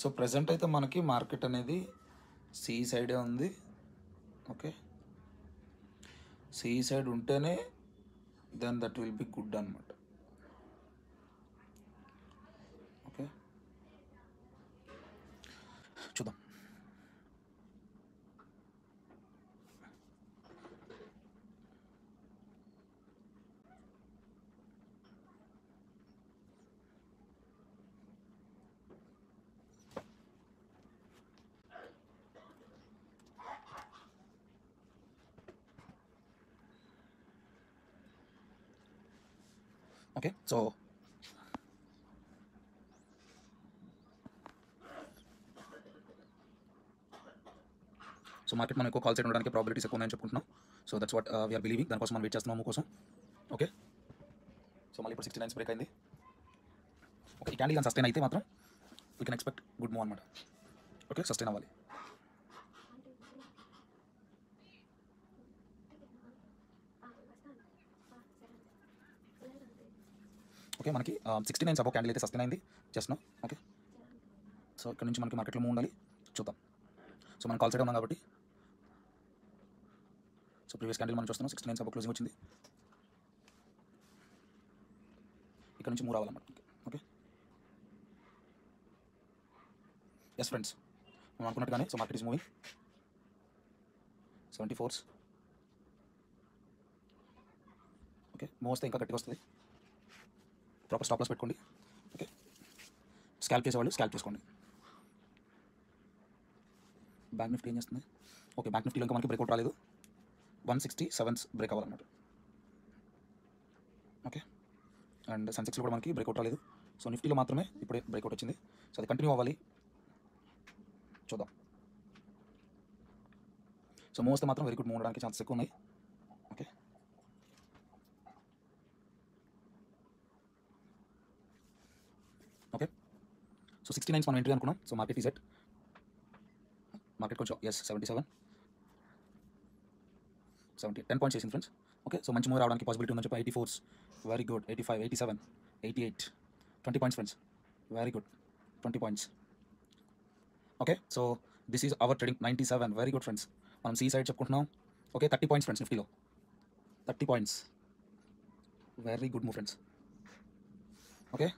So present అయితే మనకి market అనేది సి సైడే ఉంది. ఓకే, సి సైడ్ ఉంటేనే then that will be good అనమాట. ఓకే, చూద్దాం. ఓకే, సో మార్కెట్ మనం ఎక్కువ కాల్ సైడ్ ఉండడానికి ప్రాబిలిటీస్ ఎక్కువ ఉన్నాయని చెప్పుకుంటున్నాం. So that's what we are believing. దానికోసం మనం వెయిట్ చేస్తున్నాము కోసం. ఓకే, సో మళ్ళీ ఇప్పుడు 69 బ్రేక్ అయింది. ఓకే, ఈ క్యాండిల్ కానీ సస్టైన్ అయితే మాత్రం we can expect good move అనమాట. ఓకే, సస్టైన్ అవ్వాలి. ఓకే, మనకి 69 సబో క్యాండిల్ అయితే సస్టైన్ అయింది జస్ట్ నో. ఓకే, సో ఇక్కడ నుంచి మనకి మార్కెట్లో మూవ్ ఉండాలి, చూద్దాం. సో మనం కాల్ సైడ్ ఉన్నాం కాబట్టి, సో ప్రీవియస్ క్యాండిల్ మనం చూస్తున్నాం 69 సబో క్లోజింగ్ వచ్చింది. ఇక్కడ నుంచి మూవ్ రావాలన్నమాట. ఓకే, ఎస్ ఫ్రెండ్స్, మనం అనుకున్నట్టుగానే so market is moving 74s. Okay, move వస్తే ఇంకా గట్టిగా వస్తుంది. ప్రాపర్ స్టాప్ లాస్ పెట్టుకోండి. ఓకే, స్కాల్ప్ చేసేవాళ్ళు స్కాల్ప్ చేసుకోండి. బ్యాంక్ నిఫ్టీ ఏం చేస్తుంది? ఓకే, బ్యాంక్ నిఫ్టీలో ఇంకా మనకి బ్రేక్అవుట్ రాలేదు. 167 బ్రేక్ అవ్వాలన్నమాట. ఓకే, అండ్ సెన్సెక్స్లో కూడా మనకి బ్రేక్అవుట్ రాలేదు. సో నిఫ్టీలో మాత్రమే ఇప్పుడే బ్రేక్అవుట్ వచ్చింది. సో అది కంటిన్యూ అవ్వాలి, చూద్దాం. సో మూవ్ వస్తే మాత్రం వెరీ గుడ్ మూవ్ ఉండడానికి ఛాన్సెస్ ఎక్కువ ఉన్నాయి. ఓకే, ఓకే, సో 69 మనం ఎంట్రీ అనుకున్నాం. So market is at market కొంచెం ఎస్ 77 10 పాయింట్స్ చేసింది ఫ్రెండ్స్. ఓకే, సో మంచి మూవ్ రావడానికి పాసిబిలిటీ ఉందని చెప్పి 84s very good, 85, 87, 88, 20 points friends, very good, 20 points. Okay, so this is our trading 97 very good friends. మనం C side చెప్పుకుంటున్నాం. Okay, 30 points friends నిఫ్టీలో, 30 points, very good move friends. Okay,